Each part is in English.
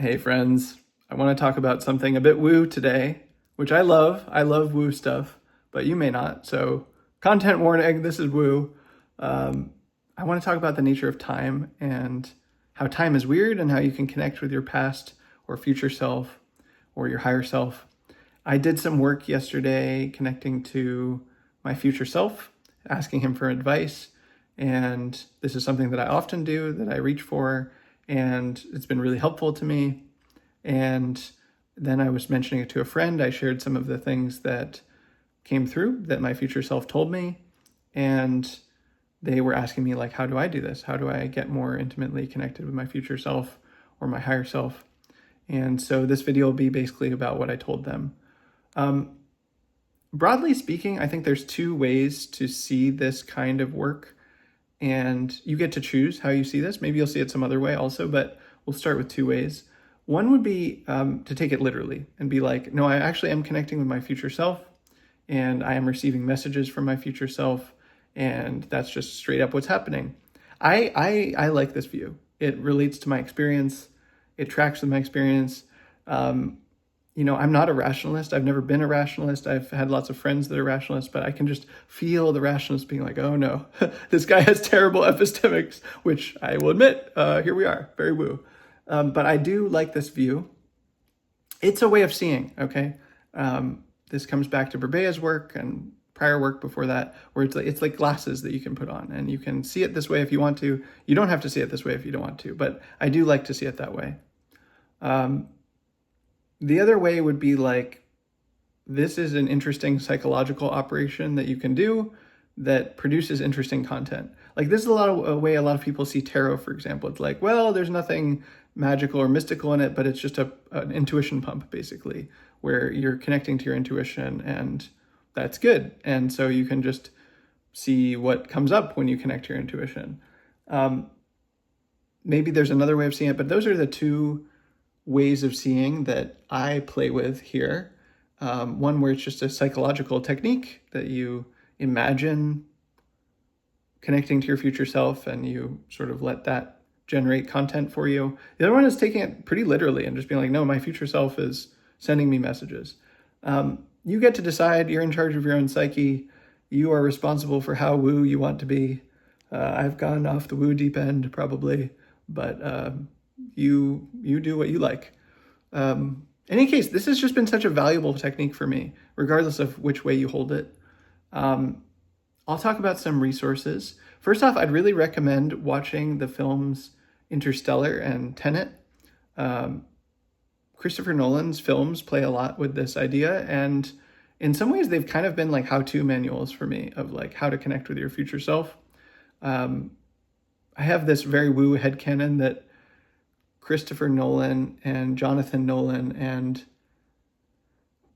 Hey friends, I want to talk about something a bit woo today, which I love. I love woo stuff, but you may not. So, content warning, this is woo. Um, I want to talk about the nature of time and how time is weird and how you can connect with your past or future self or your higher self. I did some work yesterday connecting to my future self, asking him for advice. And this is something that I often do, that I reach for, and it's been really helpful to me. And then I was mentioning it to a friend. I shared some of the things that came through that my future self told me. And they were asking me, like, how do I do this? How do I get more intimately connected with my future self or my higher self? And so this video will be basically about what I told them. Broadly speaking, I think there's two ways to see this kind of work, and you get to choose how you see this. Maybe you'll see it some other way also, but we'll start with two ways. One would be to take it literally and be like, no, I actually am connecting with my future self, and I am receiving messages from my future self, and that's just straight up what's happening. I like this view. It relates to my experience. It tracks with my experience. I'm not a rationalist. I've never been a rationalist. I've had lots of friends that are rationalists, but I can just feel the rationalists being like, oh no, this guy has terrible epistemics, which I will admit, here we are, very woo. But I do like this view. It's a way of seeing, okay? This comes back to Berbea's work and prior work before that, where it's like glasses that you can put on, and you can see it this way if you want to. You don't have to see it this way if you don't want to, but I do like to see it that way. The other way would be like, this is an interesting psychological operation that you can do that produces interesting content. Like, this is a way a lot of people see tarot, for example. It's like, well, there's nothing magical or mystical in it, but it's just an intuition pump, basically, where you're connecting to your intuition, and that's good. And so you can just see what comes up when you connect to your intuition. Maybe there's another way of seeing it, but those are the two ways of seeing that I play with here. One where it's just a psychological technique that you imagine connecting to your future self and you sort of let that generate content for you. The other one is taking it pretty literally and just being like, no, my future self is sending me messages. You get to decide. You're in charge of your own psyche. You are responsible for how woo you want to be. I've gone off the woo deep end probably, but you do what you like. In any case, this has just been such a valuable technique for me, regardless of which way you hold it. I'll talk about some resources. First off, I'd really recommend watching the films Interstellar and Tenet. Christopher Nolan's films play a lot with this idea, and in some ways they've kind of been like how-to manuals for me of like how to connect with your future self. I have this very woo headcanon that Christopher Nolan and Jonathan Nolan and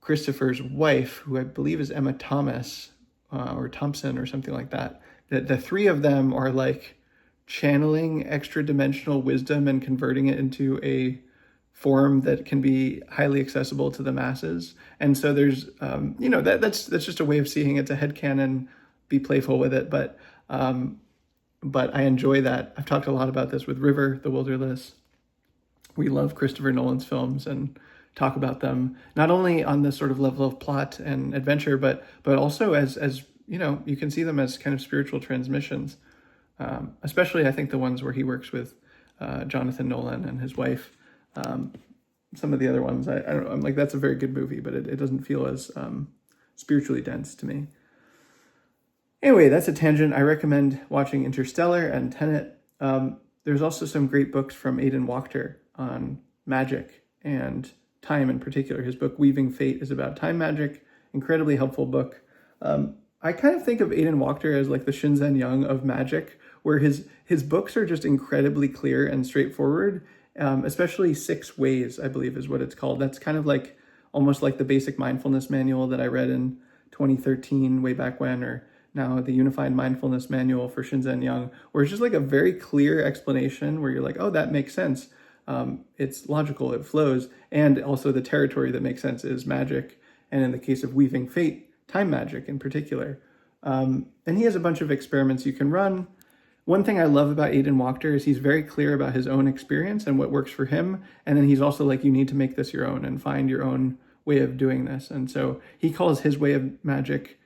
Christopher's wife, who I believe is Emma Thomas or Thompson or something like that, that the three of them are like channeling extra dimensional wisdom and converting it into a form that can be highly accessible to the masses. And so there's, that's just a way of seeing it. It's a headcanon, be playful with it, but I enjoy that. I've talked a lot about this with River, the Wilderness. We love Christopher Nolan's films and talk about them not only on this sort of level of plot and adventure, but also as you can see them as kind of spiritual transmissions. Especially I think the ones where he works with Jonathan Nolan and his wife. Some of the other ones, I don't know, I'm like, that's a very good movie, but it doesn't feel as spiritually dense to me. Anyway, that's a tangent. I recommend watching Interstellar and Tenet. There's also some great books from Aidan Wachter on magic and time in particular. His book, Weaving Fate, is about time magic. Incredibly helpful book. I kind of think of Aidan Wachter as like the Shinzen Young of magic, where his books are just incredibly clear and straightforward, especially 6 Ways, I believe is what it's called. That's kind of like almost like the basic mindfulness manual that I read in 2013, way back when, or now the Unified Mindfulness Manual for Shinzen Young, where it's just like a very clear explanation where you're like, oh, that makes sense. It's logical, it flows. And also the territory that makes sense is magic. And in the case of Weaving Fate, time magic in particular. And he has a bunch of experiments you can run. One thing I love about Aidan Wachter is he's very clear about his own experience and what works for him. And then he's also like, you need to make this your own and find your own way of doing this. And so he calls his way of magic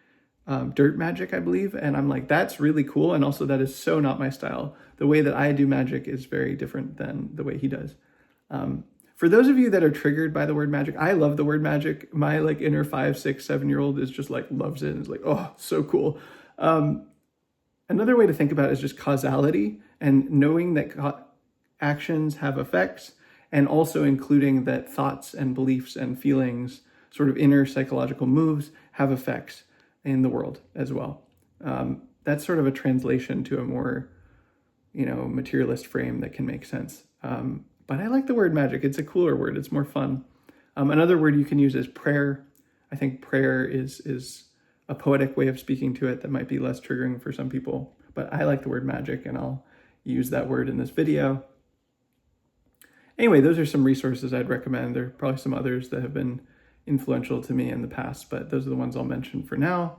dirt magic, I believe. And I'm like, that's really cool. And also that is so not my style. The way that I do magic is very different than the way he does. For those of you that are triggered by the word magic, I love the word magic. My like inner 5, 6, 7-year-old is just like loves it. It's like, oh, so cool. Another way to think about it is just causality and knowing that actions have effects, and also including that thoughts and beliefs and feelings, sort of inner psychological moves, have effects in the world as well. That's sort of a translation to a more, materialist frame that can make sense. But I like the word magic. It's a cooler word. It's more fun. Another word you can use is prayer. I think prayer is a poetic way of speaking to it that might be less triggering for some people. But I like the word magic, and I'll use that word in this video. Anyway, those are some resources I'd recommend. There are probably some others that have been influential to me in the past, but those are the ones I'll mention for now.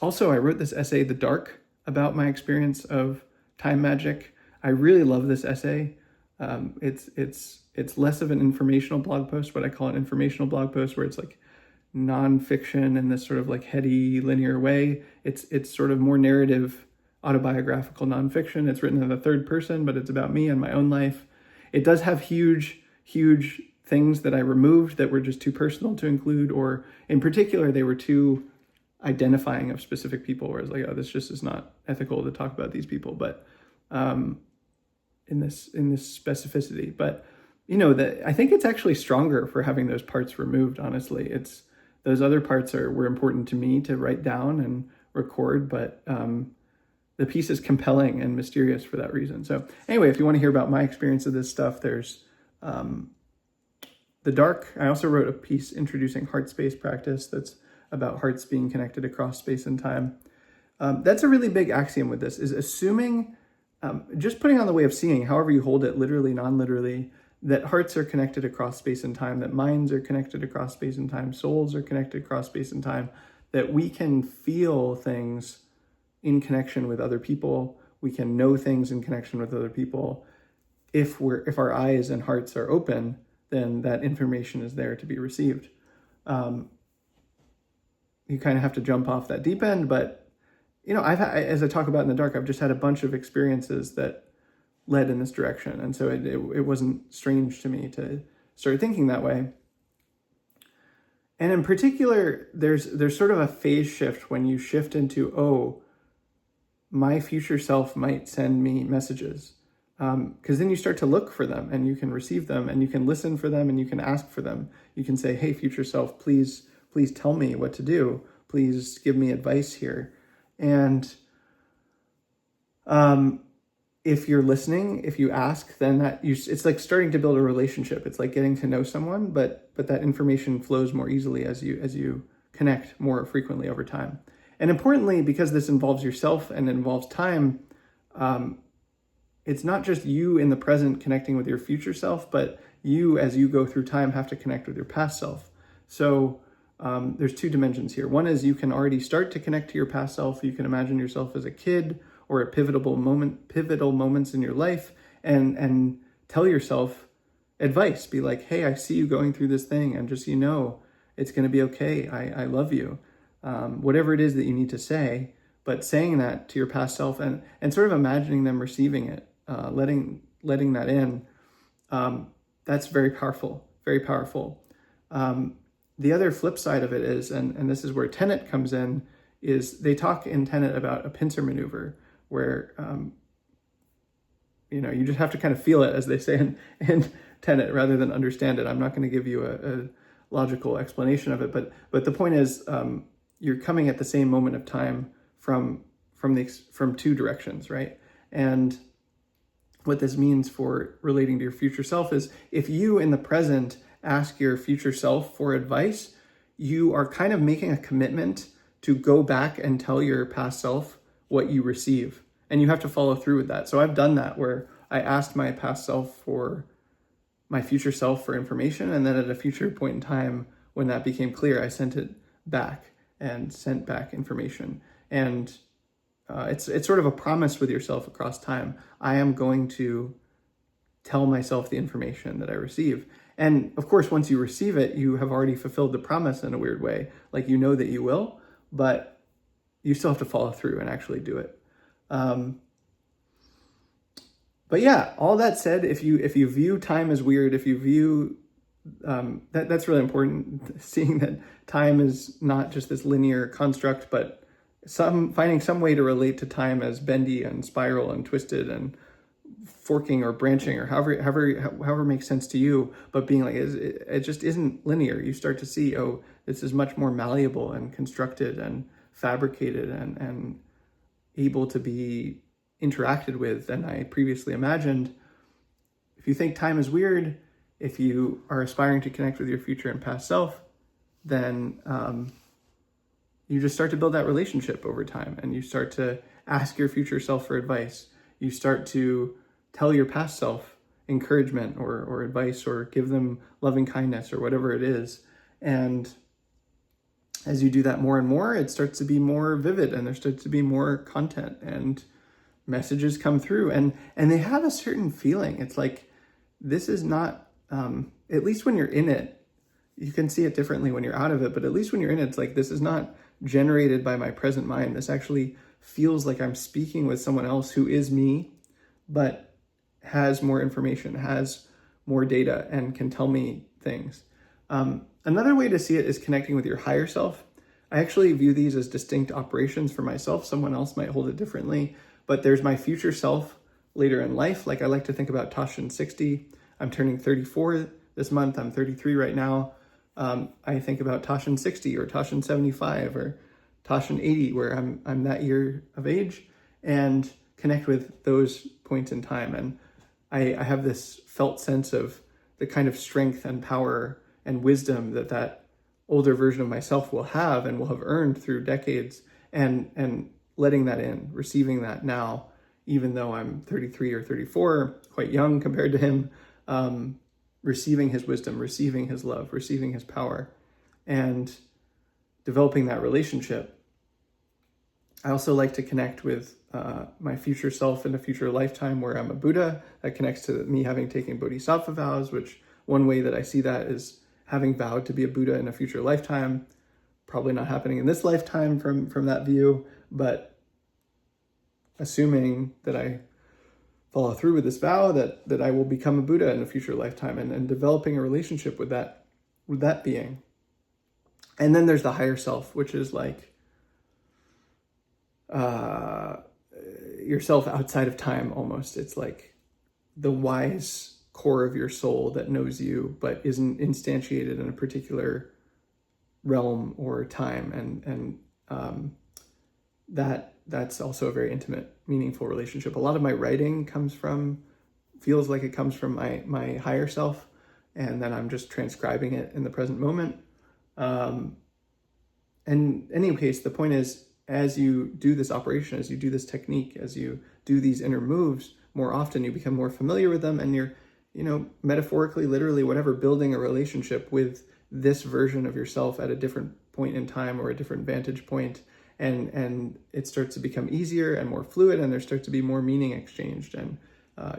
Also, I wrote this essay, The Dark, about my experience of time magic. I really love this essay. It's less of an informational blog post, what I call an informational blog post, where it's like nonfiction in this sort of like heady linear way. It's sort of more narrative, autobiographical nonfiction. It's written in the third person, but it's about me and my own life. It does have huge things that I removed that were just too personal to include, or in particular, they were too identifying of specific people, where it's like, oh, this just is not ethical to talk about these people, but in this specificity. But I think it's actually stronger for having those parts removed, honestly. Those other parts were important to me to write down and record, but the piece is compelling and mysterious for that reason. So anyway, if you want to hear about my experience of this stuff, there's The Dark. I also wrote a piece introducing heart space practice that's about hearts being connected across space and time. That's a really big axiom with this, is assuming, just putting on the way of seeing, however you hold it, literally, non-literally, that hearts are connected across space and time, that minds are connected across space and time, souls are connected across space and time, that we can feel things in connection with other people, we can know things in connection with other people. If our eyes and hearts are open, then that information is there to be received. You kind of have to jump off that deep end, but as I talk about in The Dark, I've just had a bunch of experiences that led in this direction, and so it wasn't strange to me to start thinking that way. And in particular, there's sort of a phase shift when you shift into, oh, my future self might send me messages, because then you start to look for them, and you can receive them, and you can listen for them, and you can ask for them. You can say, hey, future self, please tell me what to do. Please give me advice here. And if you're listening, if you ask, then it's like starting to build a relationship. It's like getting to know someone, but that information flows more easily as you connect more frequently over time. And importantly, because this involves yourself and involves time, it's not just you in the present connecting with your future self, but you, as you go through time, have to connect with your past self. So there's two dimensions here. One is you can already start to connect to your past self. You can imagine yourself as a kid or at pivotal moments in your life, and tell yourself advice. Be like, hey, I see you going through this thing, and just it's going to be okay. I love you. Whatever it is that you need to say, but saying that to your past self and sort of imagining them receiving it, letting that in, that's very powerful, very powerful. The other flip side of it is, and this is where Tenet comes in, is they talk in Tenet about a pincer maneuver, where you just have to kind of feel it, as they say in Tenet, rather than understand it. I'm not going to give you a logical explanation of it, but the point is, you're coming at the same moment of time from two directions, right? And what this means for relating to your future self is, if you in the present ask your future self for advice, you are kind of making a commitment to go back and tell your past self what you receive. And you have to follow through with that. So I've done that, where I asked my past self for my future self for information. And then at a future point in time, when that became clear, I sent it back and sent back information. And it's sort of a promise with yourself across time. I am going to tell myself the information that I receive. And of course, once you receive it, you have already fulfilled the promise in a weird way. Like, you know that you will, but you still have to follow through and actually do it. But yeah, all that said, if you view time as weird, if you view that's really important, seeing that time is not just this linear construct, but finding some way to relate to time as bendy and spiral and twisted and forking or branching, or however makes sense to you, but being like, it just isn't linear. You start to see, oh, this is much more malleable and constructed and fabricated and able to be interacted with than I previously imagined. If you think time is weird, if you are aspiring to connect with your future and past self, then you just start to build that relationship over time, and you start to ask your future self for advice. You start to tell your past self encouragement or advice, or give them loving kindness or whatever it is. And as you do that more and more, it starts to be more vivid, and there starts to be more content, and messages come through, and they have a certain feeling. It's like, this is not, at least when you're in it, you can see it differently when you're out of it, but at least when you're in it, it's like, this is not generated by my present mind. This actually feels like I'm speaking with someone else who is me, but has more information, has more data, and can tell me things. Another way to see it is connecting with your higher self. I actually view these as distinct operations for myself. Someone else might hold it differently, but there's my future self later in life. Like, I like to think about Tashin 60. I'm turning 34 this month. I'm 33 right now. I think about Tashin 60 or Tashin 75 or Tashin 80, where I'm that year of age, and connect with those points in time. And I have this felt sense of the kind of strength and power and wisdom that older version of myself will have and will have earned through decades, and letting that in, receiving that now, even though I'm 33 or 34, quite young compared to him, receiving his wisdom, receiving his love, receiving his power, and developing that relationship. I also like to connect with my future self in a future lifetime where I'm a Buddha. That connects to me having taken Bodhisattva vows, which one way that I see that is having vowed to be a Buddha in a future lifetime. Probably not happening in this lifetime from that view, but assuming that I follow through with this vow, that I will become a Buddha in a future lifetime, and developing a relationship with that being. And then there's the higher self, which is like yourself outside of time almost. It's like the wise core of your soul that knows you, but isn't instantiated in a particular realm or time. And that's also a very intimate, meaningful relationship. A lot of my writing feels like it comes from my higher self, and then I'm just transcribing it in the present moment. And in any case, the point is, as you do this operation, as you do this technique, as you do these inner moves more often, you become more familiar with them, and you're, metaphorically, literally, whatever, building a relationship with this version of yourself at a different point in time or a different vantage point. And it starts to become easier and more fluid, and there starts to be more meaning exchanged, and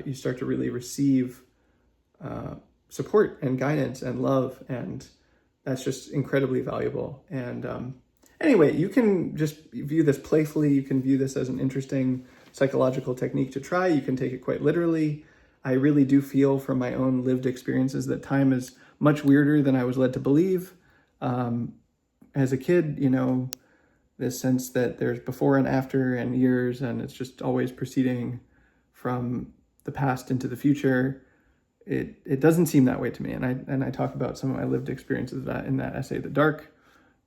you start to really receive support and guidance and love, and that's just incredibly valuable. And anyway, you can just view this playfully. You can view this as an interesting psychological technique to try. You can take it quite literally. I really do feel from my own lived experiences that time is much weirder than I was led to believe. As a kid, this sense that there's before and after and years, and it's just always proceeding from the past into the future. It doesn't seem that way to me, and I talk about some of my lived experiences of that in that essay, The Dark.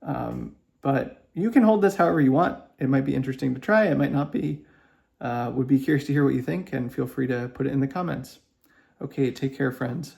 But you can hold this however you want. It might be interesting to try, it might not be. Would be curious to hear what you think, and feel free to put it in the comments. Okay, take care, friends.